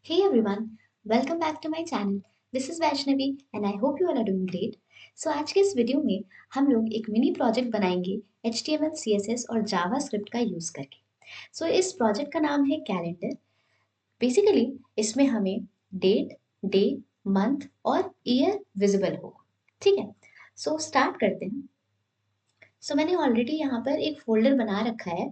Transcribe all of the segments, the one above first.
Hey everyone, welcome back to my channel. This is Vaishnavi and I hope you all are doing great. So आज के इस video में हम लोग एक मिनी प्रोजेक्ट बनाएंगे HTML, CSS और जावास्क्रिप्ट का यूज करके। इस प्रोजेक्ट का नाम है कैलेंडर। बेसिकली इसमें हमें डेट, डे, मंथ और ईयर विजिबल होगा। ठीक है, स्टार्ट करते हैं। मैंने ऑलरेडी यहाँ पर एक फोल्डर बना रखा है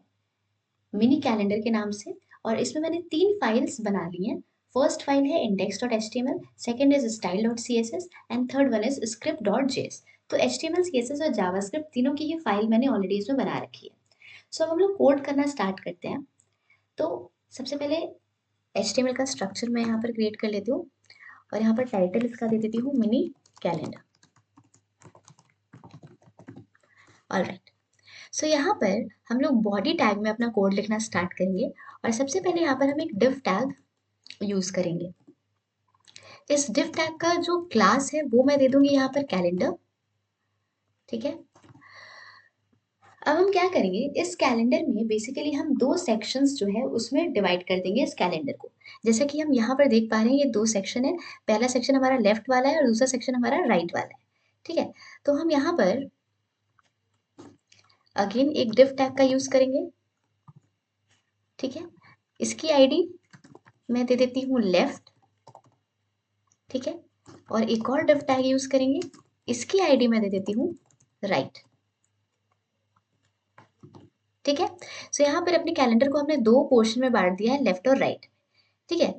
मिनी कैलेंडर के नाम से और इसमें मैंने 3 फाइल्स बना ली हैं। फर्स्ट फाइल है index.html, second is style.css and third one is script.js। तो HTML, CSS और जावास्क्रिप्ट तीनों की ही फाइल मैंने ऑलरेडी इसमें बना रखी है। अब हम लोग कोड करना स्टार्ट करते हैं। तो सबसे पहले HTML का स्ट्रक्चर मैं यहाँ पर क्रिएट कर लेती हूँ और यहाँ पर टाइटल इसका दे देती हूँ मिनी कैलेंडर। ऑलराइट, यहाँ पर हम लोग बॉडी टैग में अपना कोड लिखना स्टार्ट करेंगे और सबसे पहले यहाँ पर हम एक div टैग यूज करेंगे। इस div टैग का जो क्लास है वो मैं दे दूंगी यहाँ पर कैलेंडर। ठीक है, अब हम क्या करेंगे, इस कैलेंडर में बेसिकली हम दो सेक्शंस जो है उसमें डिवाइड कर देंगे इस कैलेंडर को। जैसा कि हम यहाँ पर देख पा रहे हैं ये दो सेक्शन है। पहला सेक्शन हमारा लेफ्ट वाला है और दूसरा सेक्शन हमारा राइट वाला है। ठीक है, तो हम यहाँ पर अगेन एक div टैग का यूज करेंगे। ठीक है, इसकी आईडी मैं दे देती हूँ लेफ्ट। ठीक है, और एक और div टैग यूज करेंगे, इसकी आईडी मैं दे देती हूँ राइट। ठीक है, यहाँ पर अपने कैलेंडर को हमने दो पोर्शन में बांट दिया है, लेफ्ट और राइट। ठीक है,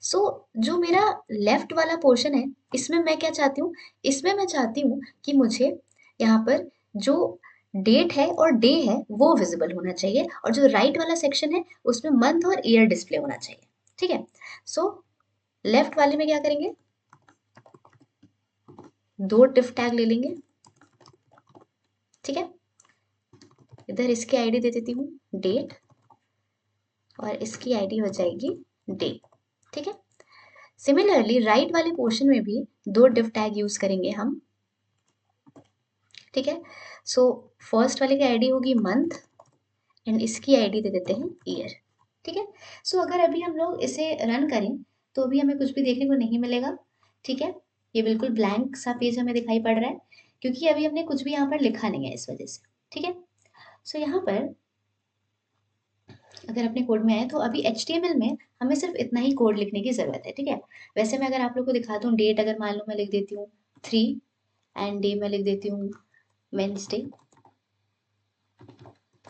जो मेरा लेफ्ट वाला पोर्शन है इसमें मैं क्या चाहती हूँ, इसमें मैं चाहती हूँ कि मुझे यहाँ पर जो डेट है और डे है वो विजिबल होना चाहिए और जो राइट वाला सेक्शन है उसमें मंथ और ईयर डिस्प्ले होना चाहिए। ठीक है, लेफ्ट वाले में क्या करेंगे, दो div टैग ले लेंगे। ठीक है, इधर इसकी आईडी दे देती हूँ डेट और इसकी आईडी हो जाएगी डे। ठीक है, सिमिलरली राइट वाले पोर्शन में भी दो div टैग यूज करेंगे हम। ठीक है, फर्स्ट वाले की आईडी होगी मंथ एंड इसकी आईडी दे देते हैं ईयर। ठीक है, अगर अभी हम लोग इसे रन करें तो अभी हमें कुछ भी देखने को नहीं मिलेगा। ठीक है, ये बिल्कुल ब्लैंक सा पेज हमें दिखाई पड़ रहा है क्योंकि अभी हमने कुछ भी यहाँ पर लिखा नहीं है इस वजह से। ठीक है, यहाँ पर अगर अपने कोड में आए तो अभी HTML में हमें सिर्फ इतना ही कोड लिखने की ज़रूरत है। ठीक है, वैसे मैं अगर आप लोग को दिखाता हूँ, डेट अगर मान लो मैं लिख देती हूँ 3 एंड डे मैं लिख देती हूँ वेंसडे।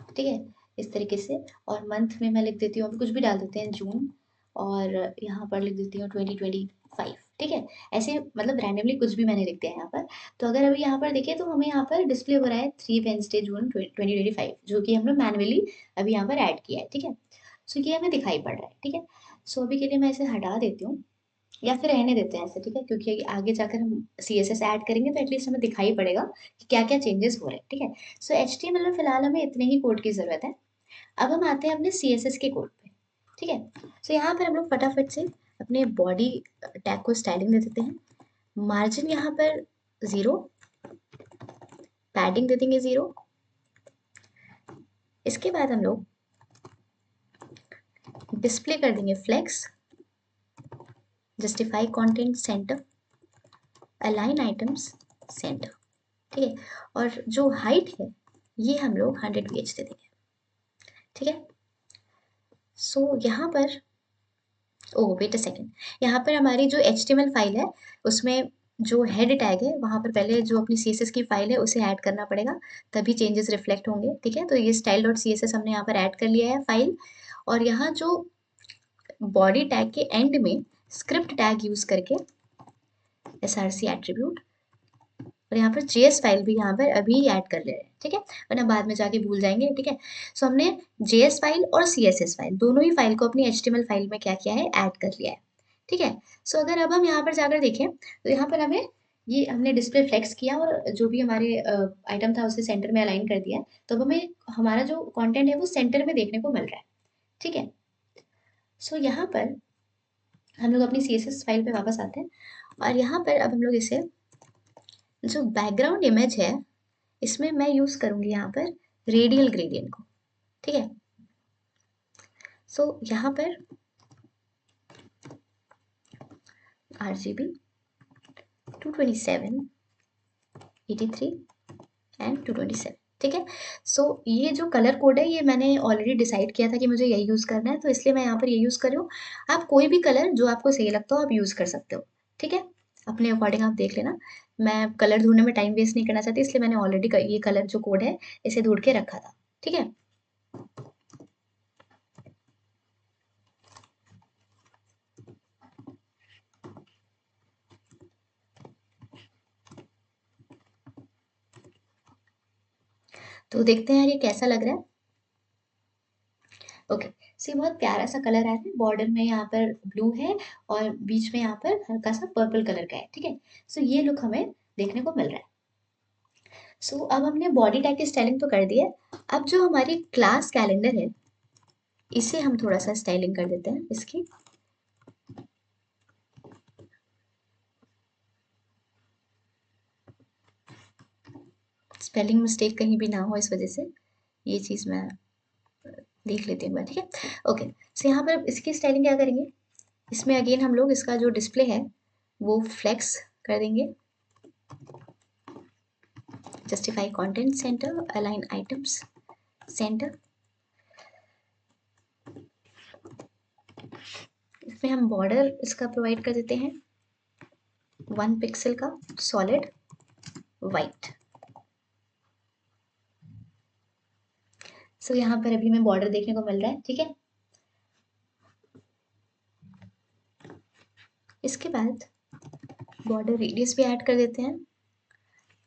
ठीक है, इस तरीके से, और मंथ में मैं लिख देती हूँ, अभी कुछ भी डाल देते हैं जून, और यहाँ पर लिख देती हूँ 2025। ठीक है, ऐसे मतलब रैंडमली कुछ भी मैंने लिख दिया है यहाँ पर। तो अगर अभी यहाँ पर देखें तो हमें यहाँ पर डिस्प्ले हो रहा है 3 वेंसडे जून 2025, जो कि हम लोग मैनुअली अभी यहाँ पर ऐड किया है। ठीक है, ये हमें दिखाई पड़ रहा है। ठीक है, अभी के लिए मैं इसे हटा देती हूँ या फिर रहने देते हैं ऐसे। ठीक है, क्योंकि आगे जाकर हम CSS ऐड करेंगे तो एटलीस्ट हमें दिखाई पड़ेगा कि क्या क्या चेंजेस हो रहे हैं। ठीक है, HTML में फिलहाल हमें इतने ही कोड की ज़रूरत है। अब हम आते हैं अपने CSS के कोड पे। ठीक है, यहाँ पर हम लोग फटाफट से अपने बॉडी टैग को स्टाइलिंग दे देते हैं। मार्जिन यहाँ पर 0, पैडिंग दे देंगे 0। इसके बाद हम लोग डिस्प्ले कर देंगे flex, justify content centre, align items centre. ठीक है, और जो हाइट है ये हम लोग 100 ph दे देंगे। ठीक है, यहाँ पर वेट अ सेकेंड, यहाँ पर हमारी जो HTML फाइल है उसमें जो हेड टैग है वहाँ पर पहले जो अपनी CSS की फाइल है उसे ऐड करना पड़ेगा, तभी चेंजेस रिफ्लेक्ट होंगे। ठीक है, तो ये style.css हमने यहाँ पर ऐड कर लिया है फाइल, और यहाँ जो बॉडी टैग के एंड में स्क्रिप्ट टैग यूज करके src एट्रीब्यूट, और यहाँ पर JS फाइल भी यहाँ पर अभी ऐड कर ले रहे हैं। ठीक है, वरना बाद में जाके भूल जाएंगे। ठीक है, हमने JS फाइल और CSS फाइल दोनों ही फाइल को अपनी HTML फाइल में क्या किया है, ऐड कर लिया है। ठीक है, अगर अब हम यहाँ पर जाकर देखें तो यहाँ पर हमें ये हमने डिस्प्ले फ्लेक्स किया और जो भी हमारे आइटम था उसे सेंटर में अलाइन कर दिया है। तो अब हमें हमारा जो कंटेंट है वो सेंटर में देखने को मिल रहा है। ठीक है, यहाँ पर हम लोग अपनी CSS फाइल पे वापस आते हैं और यहाँ पर अब हम लोग इसे जो बैकग्राउंड इमेज है इसमें मैं यूज करूंगी यहाँ पर रेडियल ग्रेडियंट को। ठीक है, यहाँ पर RGB 227 83 एंड 227। ठीक है। सो ये जो कलर कोड है ये मैंने ऑलरेडी डिसाइड किया था कि मुझे यही यूज़ करना है, तो इसलिए मैं यहाँ पर ये यूज़ कर रही हूँ। आप कोई भी कलर जो आपको सही लगता हो आप यूज़ कर सकते हो। ठीक है, अपने अकॉर्डिंग आप देख लेना। मैं कलर ढूंढने में टाइम वेस्ट नहीं करना चाहती, इसलिए मैंने ऑलरेडी ये कलर जो कोड है इसे ढूंढ के रखा था। ठीक है। तो देखते हैं यार ये कैसा लग रहा है। ओके, सो ये बहुत प्यारा सा कलर आया है, बॉर्डर में यहाँ पर ब्लू है और बीच में यहाँ पर हल्का सा पर्पल कलर का है। ठीक है, सो ये लुक हमें देखने को मिल रहा है। सो अब हमने बॉडी टैग की स्टाइलिंग तो कर दी है। अब जो हमारी क्लास कैलेंडर है इसे हम थोड़ा सा स्टाइलिंग कर देते हैं इसकी। स्पेलिंग मिस्टेक कहीं भी ना हो इस वजह से ये चीज़ मैं देख लेती हूँ। ठीक है, ओके। सो यहाँ पर इसकी स्टाइलिंग क्या करेंगे, इसमें अगेन हम लोग इसका जो डिस्प्ले है वो फ्लेक्स कर देंगे। Justify content centre, align items centre. इसमें हम बॉर्डर इसका प्रोवाइड कर देते हैं 1 पिक्सल का सॉलिड वाइट। सो यहाँ पर अभी हमें बॉर्डर देखने को मिल रहा है। ठीक है, इसके बाद बॉर्डर रेडियस भी ऐड कर देते हैं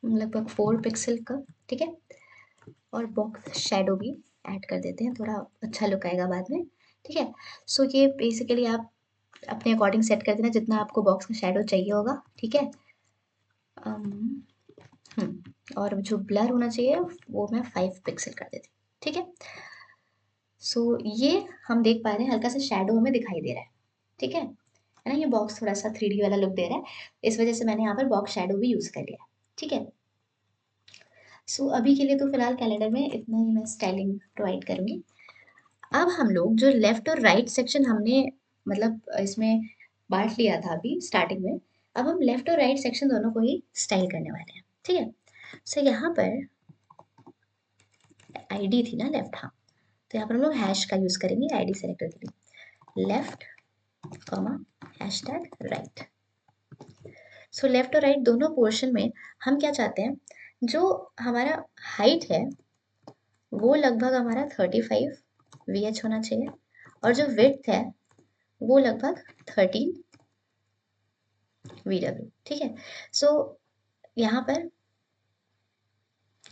लगभग 4 पिक्सल का। ठीक है, और बॉक्स शेडो भी ऐड कर देते हैं, थोड़ा अच्छा लुक आएगा बाद में। ठीक है, सो ये बेसिकली आप अपने अकॉर्डिंग सेट कर देना जितना आपको बॉक्स का शेडो चाहिए होगा। ठीक है, और जो ब्लर होना चाहिए वो मैं 5 पिक्सल कर देती हूँ। ठीक है, सो ये हम देख पा रहे हैं हल्का सा शेडो हमें दिखाई दे रहा है। ठीक है ना, ये बॉक्स थोड़ा सा 3D वाला लुक दे रहा है, इस वजह से मैंने यहाँ पर बॉक्स शेडो भी यूज कर लिया। ठीक है, सो अभी के लिए तो फिलहाल कैलेंडर में इतना ही मैं स्टाइलिंग प्रोवाइड करूंगी। अब हम लोग जो लेफ्ट और राइट सेक्शन हमने मतलब इसमें बांट लिया था अभी स्टार्टिंग में, अब हम लेफ्ट और राइट सेक्शन दोनों को ही स्टाइल करने वाले हैं। ठीक है, सो यहाँ पर आईडी थी ना लेफ्ट, हाँ, तो यहाँ पर हम लोग हैश का यूज करेंगे आईडी सेलेक्टर के लिए, left comma hashtag right. So left और राइट दोनों पोर्शन में हम क्या चाहते हैं, जो हमारा हाइट है वो लगभग हमारा 35 VH होना चाहिए, और जो विड्थ है वो लगभग 13 VW। ठीक है, सो यहाँ पर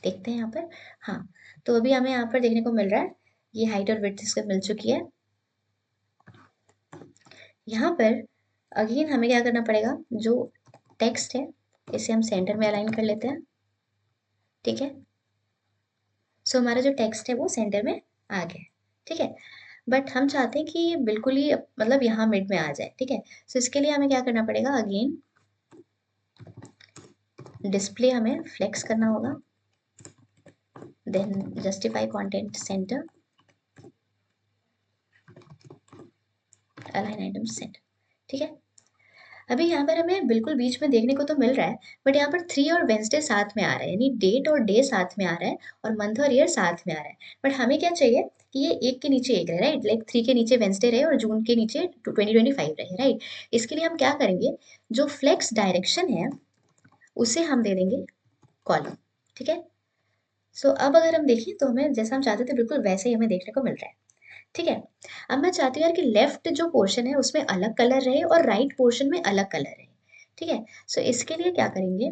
देखते हैं यहाँ पर, हाँ, तो अभी हमें यहाँ पर देखने को मिल रहा है ये हाइट और विड्थ इसको मिल चुकी है। यहाँ पर अगेन हमें क्या करना पड़ेगा, जो टेक्स्ट है इसे हम सेंटर में अलाइन कर लेते हैं। ठीक है, सो हमारा जो टेक्स्ट है वो सेंटर में आ गया। ठीक है, बट हम चाहते हैं कि ये बिल्कुल ही मतलब यहाँ मिड में आ जाए। ठीक है, सो इसके लिए हमें क्या करना पड़ेगा, अगेन डिस्प्ले हमें फ्लेक्स करना होगा, then justify content centre, align item centre. ठीक है, अभी यहाँ पर हमें बिल्कुल बीच में देखने को तो मिल रहा है, बट यहाँ पर 3 और वेंसडे साथ में आ रहा है, यानी डेट और डे साथ में आ रहा है और मंथ और ईयर साथ में आ रहा है। बट हमें क्या चाहिए कि ये एक के नीचे एक रहे, राइट, लाइक 3 के नीचे वेंसडे रहे और जून के नीचे 2025 रहे, राइट। इसके लिए हम क्या करेंगे, जो फ्लेक्स डायरेक्शन है उसे हम दे देंगे कॉलम। ठीक है, सो अब अगर हम देखें तो हमें जैसा हम चाहते थे बिल्कुल वैसे ही हमें देखने को मिल रहा है। ठीक है, अब मैं चाहती हूँ यार कि लेफ्ट जो पोर्शन है उसमें अलग कलर रहे और राइट पोर्शन में अलग कलर रहे। ठीक है, सो इसके लिए क्या करेंगे,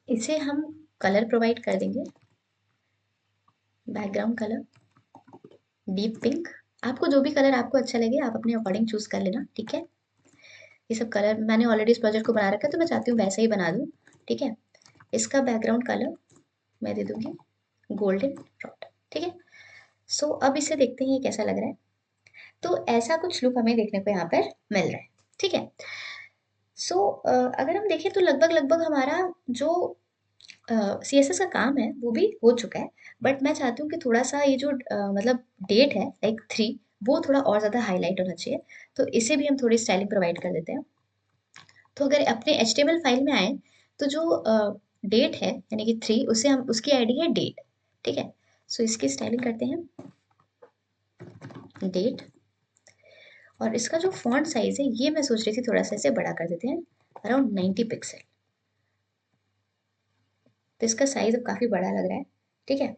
इसे हम कलर प्रोवाइड कर देंगे, बैकग्राउंड कलर डीप पिंक। आपको जो भी कलर आपको अच्छा लगे आप अपने अकॉर्डिंग चूज कर लेना। ठीक है, ये सब कलर मैंने ऑलरेडी इस प्रोजेक्ट को बना रखा है तो मैं चाहती हूँ वैसे ही बना दूँ। ठीक है, इसका बैकग्राउंड कलर मैं दे दूंगी गोल्डन ब्राउन। ठीक है, सो अब इसे देखते हैं ये कैसा लग रहा है। तो ऐसा कुछ लुक हमें देखने को यहाँ पर मिल रहा है। ठीक है, सो अगर हम देखें तो लगभग लगभग हमारा जो CSS का काम है वो भी हो चुका है, बट मैं चाहती हूँ कि थोड़ा सा ये जो मतलब डेट है लाइक 3 वो थोड़ा और ज़्यादा हाईलाइट होना चाहिए, तो इसे भी हम थोड़ी स्टाइलिंग प्रोवाइड कर देते हैं। तो अगर अपने HTML फाइल में आए तो जो डेट है यानी कि 3, उसे हम उसकी आईडी है डेट, ठीक है। सो इसकी स्टाइलिंग करते हैं डेट, और इसका जो फॉन्ट साइज है ये मैं सोच रही थी थोड़ा सा इसे बड़ा कर देते हैं, अराउंड 90 पिक्सल। तो इसका साइज अब काफी बड़ा लग रहा है, ठीक है।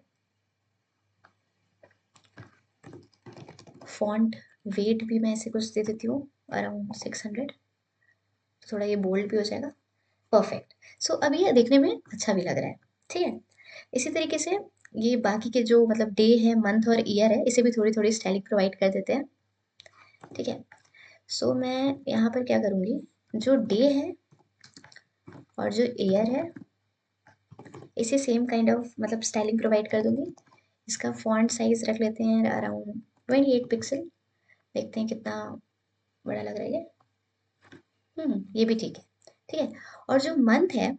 फॉन्ट वेट भी मैं इसे कुछ दे देती हूँ अराउंड 600, थोड़ा ये बोल्ड भी हो जाएगा, परफेक्ट। सो अब ये देखने में अच्छा भी लग रहा है, ठीक है। इसी तरीके से ये बाकी के जो मतलब डे है, मंथ और ईयर है, इसे भी थोड़ी थोड़ी स्टाइलिंग प्रोवाइड कर देते हैं, ठीक है। सो मैं यहाँ पर क्या करूँगी, जो डे है और जो ईयर है इसे सेम काइंड ऑफ मतलब स्टाइलिंग प्रोवाइड कर दूंगी। इसका फॉन्ट साइज रख लेते हैं अराउंड 28 पिक्सल, देखते हैं कितना बड़ा लग रहा है ये। ये भी ठीक है, ठीक है। और जो मंथ है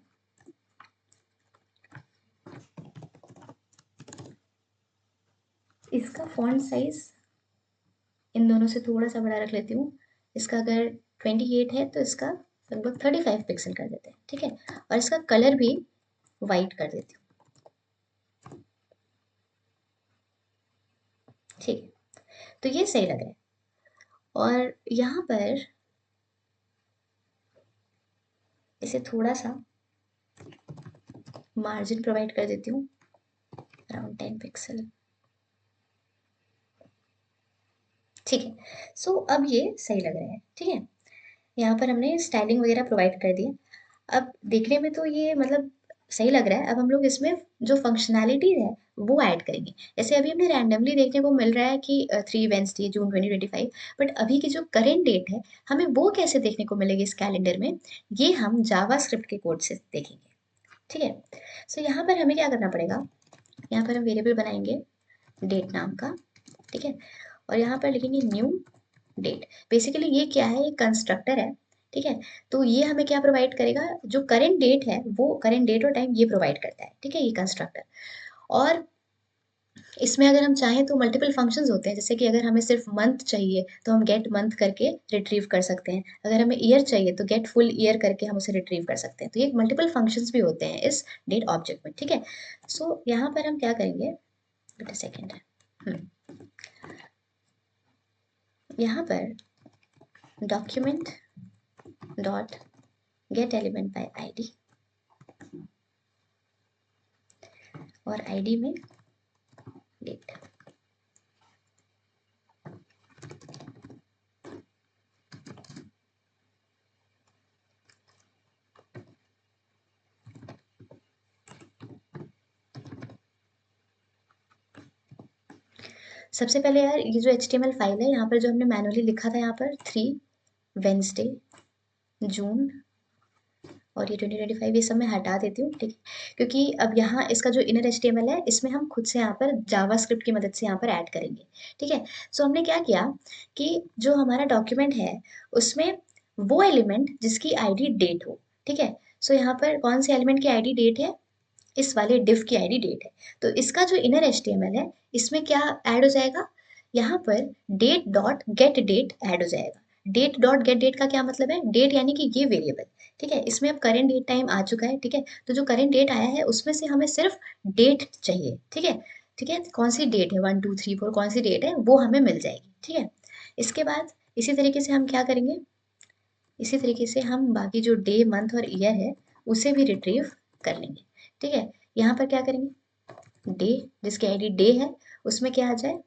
इसका फॉन्ट साइज इन दोनों से थोड़ा सा बड़ा रख लेती हूँ। इसका अगर 28 है तो इसका लगभग 35 पिक्सल कर देते हैं, ठीक है। और इसका कलर भी वाइट कर देती हूँ, ठीक है। तो ये सही लग रहा है। और यहाँ पर इसे थोड़ा सा मार्जिन प्रोवाइड कर देती हूँ अराउंड 10 पिक्सल, ठीक है। सो अब ये सही लग रहा है, ठीक है। यहाँ पर हमने स्टाइलिंग वगैरह प्रोवाइड कर दी। अब देखने में तो ये मतलब सही लग रहा है। अब हम लोग इसमें जो फंक्शनैलिटी है वो ऐड करेंगे। जैसे अभी हमें रैंडमली देखने को मिल रहा है कि 3 वेडनेसडे जून 2025, बट अभी की जो करंट डेट है हमें वो कैसे देखने को मिलेगी इस कैलेंडर में, ये हम जावास्क्रिप्ट के कोड से देखेंगे, ठीक है। सो यहाँ पर हमें क्या करना पड़ेगा, यहाँ पर हम वेरिएबल बनाएंगे डेट नाम का, ठीक है। और यहाँ पर लिखेंगे न्यू डेट। बेसिकली ये क्या है, ये कंस्ट्रक्टर है, ठीक है। तो ये हमें क्या प्रोवाइड करेगा, जो करंट डेट है वो करंट डेट और टाइम ये प्रोवाइड करता है, ठीक है, ये कंस्ट्रक्टर। और इसमें अगर हम चाहें तो मल्टीपल फंक्शंस होते हैं, जैसे कि अगर हमें सिर्फ मंथ चाहिए तो हम गेट मंथ करके रिट्रीव कर सकते हैं, अगर हमें ईयर चाहिए तो गेट फुल ईयर करके हम उसे रिट्रीव कर सकते हैं। तो ये मल्टीपल फंक्शंस भी होते हैं इस डेट ऑब्जेक्ट में, ठीक है। सो यहाँ पर हम क्या करेंगे, वेट अ सेकेंड, यहाँ पर document dot gate element by ID, और आईडी में डेट। सबसे पहले यार ये जो HTML फाइल है यहाँ पर जो हमने मैनुअली लिखा था, यहाँ पर 3 वेडनेसडे जून और ये 2025, ये सब मैं हटा देती हूँ, ठीक है। क्योंकि अब यहाँ इसका जो इनर HTML है इसमें हम खुद से यहाँ पर जावास्क्रिप्ट की मदद से यहाँ पर ऐड करेंगे, ठीक है। सो हमने क्या किया कि जो हमारा डॉक्यूमेंट है उसमें वो एलिमेंट जिसकी आईडी डेट हो, ठीक है। सो यहाँ पर कौन से एलिमेंट की आईडी डेट है, इस वाले डिफ की आईडी डेट है। तो इसका जो इनर HTML है इसमें क्या ऐड हो जाएगा, यहाँ पर date dot get date add हो जाएगा। डेट डॉट गेट डेट का क्या मतलब है, डेट यानी कि ये वेरिएबल, ठीक है। इसमें अब करेंट डेट टाइम आ चुका है, ठीक है। तो जो करेंट डेट आया है उसमें से हमें सिर्फ डेट चाहिए, ठीक है, ठीक है। कौन सी डेट है 1 2 3 4 कौन सी डेट है वो हमें मिल जाएगी, ठीक है। इसके बाद इसी तरीके से हम क्या करेंगे, इसी तरीके से हम बाकी जो डे मंथ और ईयर है उसे भी रिट्रीव कर लेंगे, ठीक है। यहाँ पर क्या करेंगे, डे जिसकी आईडी डे है उसमें क्या आ जाए,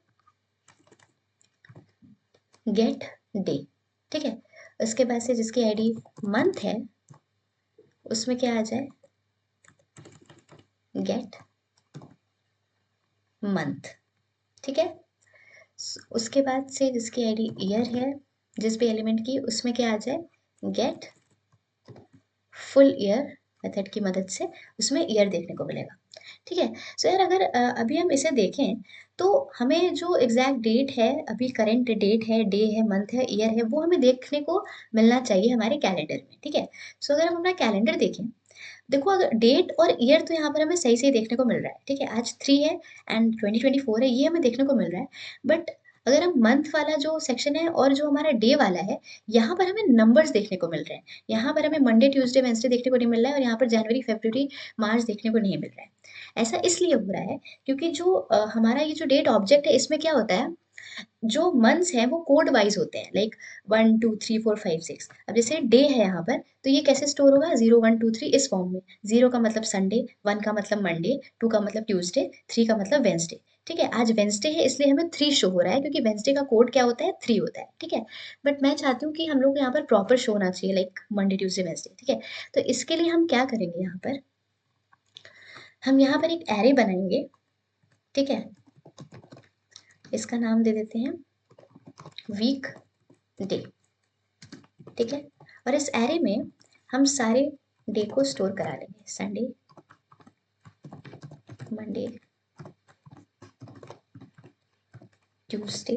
गेट डे, ठीक है। उसके बाद से जिसकी आईडी मंथ है उसमें क्या आ जाए, गेट मंथ, ठीक है। उसके बाद से जिसकी आईडी ईयर है, जिस भी एलिमेंट की, उसमें क्या आ जाए, गेट फुल ईयर मेथड की मदद से उसमें ईयर देखने को मिलेगा, ठीक है। सो यार अगर अभी हम इसे देखें तो हमें जो एग्जैक्ट डेट है, अभी करंट डेट है, डे है, मंथ है, ईयर है, वो हमें देखने को मिलना चाहिए हमारे कैलेंडर में, ठीक है। सो अगर हम अपना कैलेंडर देखें, देखो अगर डेट और ईयर तो यहाँ पर हमें सही सही देखने को मिल रहा है, ठीक है। आज 3 है एंड 2024 है, ये हमें देखने को मिल रहा है। बट अगर हम मंथ वाला जो सेक्शन है और जो हमारा डे वाला है, यहाँ पर हमें नंबर्स देखने को मिल रहे हैं। यहाँ पर हमें मंडे, ट्यूसडे, वेडनेसडे देखने को नहीं मिल रहा है और यहाँ पर जनवरी, फरवरी, मार्च देखने को नहीं मिल रहा है। ऐसा इसलिए हो रहा है क्योंकि जो हमारा ये जो डेट ऑब्जेक्ट है इसमें क्या होता है, जो मंथ्स हैं वो कोड वाइज होते हैं, लाइक 1 2 3 4 5 6। अब जैसे डे है यहाँ पर, तो ये कैसे स्टोर होगा, 0 1 2 3 इस फॉर्म में। 0 का मतलब संडे, 1 का मतलब मंडे, 2 का मतलब ट्यूसडे, 3 का मतलब वेंसडे। ठीक है, आज वेंसडे है इसलिए हमें 3 शो हो रहा है क्योंकि वेंसडे का कोड क्या होता है, 3 होता है। ठीक है, बट मैं चाहती हूँ कि हम लोग यहाँ पर प्रॉपर शो होना चाहिए, लाइक मंडे, ट्यूसडे, वेंसडे। ठीक है, तो इसके लिए हम क्या करेंगे, यहाँ पर हम यहाँ पर एक एरे बनाएंगे। ठीक है, इसका नाम दे देते हैं वीक डे। ठीक है, और इस एरे में हम सारे डे को स्टोर करा लेंगे, संडे, मंडे, ट्यूसडे,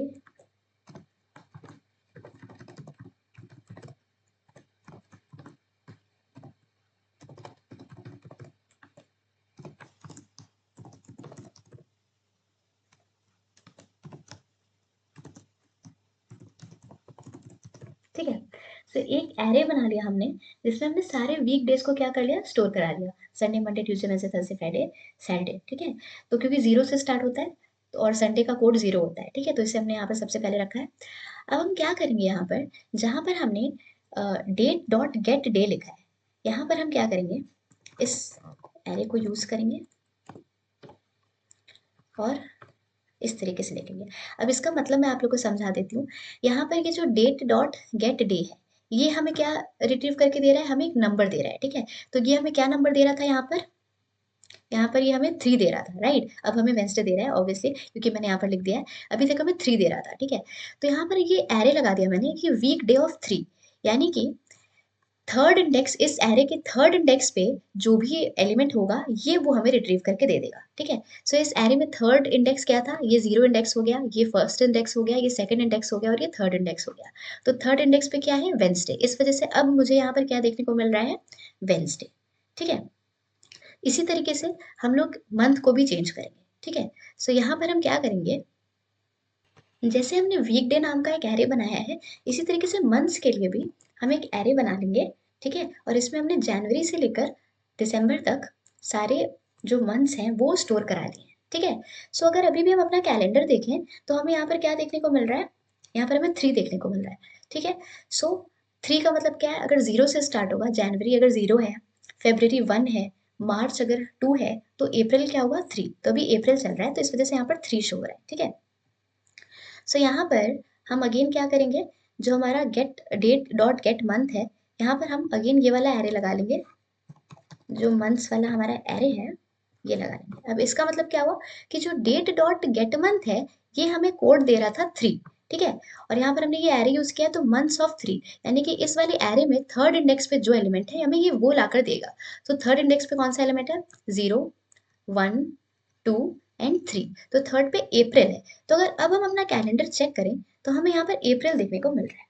ठीक है। तो एक एरे बना लिया हमने जिसमें हमने सारे वीक डेज को क्या कर लिया, स्टोर करा लिया, Sunday, Monday, Tuesday, Wednesday, Thursday, Friday, Saturday. ठीक है, तो क्योंकि जीरो से स्टार्ट होता है तो और संडे का कोड जीरो होता है। ठीक है, तो इसे हमने यहाँ पर सबसे पहले रखा है। अब हम क्या करेंगे, यहाँ पर जहाँ पर हमने डेट डॉट गेट डे लिखा है, यहाँ पर हम क्या करेंगे, इस एरे को यूज करेंगे और इस तरीके से लिखेंगे। अब इसका मतलब मैं आप लोग को समझा देती हूँ। यहाँ पर ये जो डेट डॉट गेट डे है, ये हमें क्या रिट्रीव करके दे रहा है, हमें एक नंबर दे रहा है। ठीक है, तो ये हमें क्या नंबर दे रहा था, यहाँ पर ये हमें 3 दे रहा था, राइट। अब हमें वेंसडे दे रहा है ऑब्वियसली, क्योंकि मैंने यहाँ पर लिख दिया है। अभी तक हमें 3 दे रहा था। ठीक है, तो यहाँ पर ये एरे लगा दिया मैंने कि वीक डे ऑफ 3, यानी कि थर्ड इंडेक्स, इस एरे के थर्ड इंडेक्स पे जो भी एलिमेंट होगा ये वो हमें रिट्रीव करके दे देगा। ठीक है, सो इस एरे में थर्ड इंडेक्स क्या था, ये 0 इंडेक्स हो गया, ये फर्स्ट इंडेक्स हो गया, ये सेकंड इंडेक्स हो गया और ये थर्ड इंडेक्स हो गया। तो थर्ड इंडेक्स पे क्या है, वेंसडे, इस वजह से अब मुझे यहाँ पर क्या देखने को मिल रहा है, वेंसडे। ठीक है, इसी तरीके से हम लोग मंथ को भी चेंज करेंगे। ठीक है, सो यहाँ पर हम क्या करेंगे, जैसे हमने वीकडे नाम का एक एरे बनाया है, इसी तरीके से मंथ्स के लिए भी हम एक एरे बना लेंगे। ठीक है, और इसमें हमने जनवरी से लेकर दिसंबर तक सारे जो मंथ्स हैं वो स्टोर करा लिए हैं। ठीक है, सो अगर अभी भी हम अपना कैलेंडर देखें तो हमें यहाँ पर क्या देखने को मिल रहा है, यहाँ पर हमें 3 देखने को मिल रहा है। ठीक है, सो 3 का मतलब क्या है, अगर 0 से स्टार्ट होगा, जनवरी अगर 0 है, फेब्रवरी 1 है, मार्च अगर 2 है, तो अप्रैल क्या होगा, 3। तो अभी अप्रैल चल रहा है तो इस वजह से यहाँ पर 3 शो हो रहा है। ठीक है, सो यहाँ पर हम अगेन क्या करेंगे, जो हमारा get date dot get month है, यहाँ पर हम अगेन ये वाला एरे लगा लेंगे, जो मंथ्स वाला हमारा एरे है ये लगा लेंगे। अब इसका मतलब क्या हुआ कि जो डेट डॉट गेट मंथ है ये हमें कोड दे रहा था 3। ठीक है, और यहाँ पर हमने ये एरे यूज किया तो मंथ्स ऑफ 3, यानी कि इस वाले एरे में थर्ड इंडेक्स पे जो एलिमेंट है हमें ये वो लाकर देगा। तो थर्ड इंडेक्स पे कौन सा एलिमेंट है, 0 1 2 एंड 3, तो थर्ड पे अप्रैल है। तो अगर अब हम अपना कैलेंडर चेक करें तो हमें यहाँ पर अप्रैल देखने को मिल रहा है।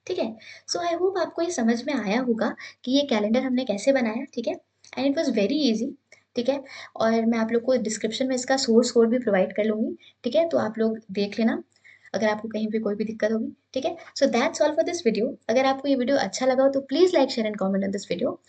ठीक है, सो आई होप आपको ये समझ में आया होगा कि ये कैलेंडर हमने कैसे बनाया। ठीक है, and it was very easy. ठीक है, और मैं आप लोग को डिस्क्रिप्शन में इसका सोर्स कोड भी प्रोवाइड कर लूंगी। ठीक है, तो आप लोग देख लेना अगर आपको कहीं भी कोई भी दिक्कत होगी। ठीक है, so that's all for this video. अगर आपको ये वीडियो अच्छा लगा हो तो please like share and comment on this video.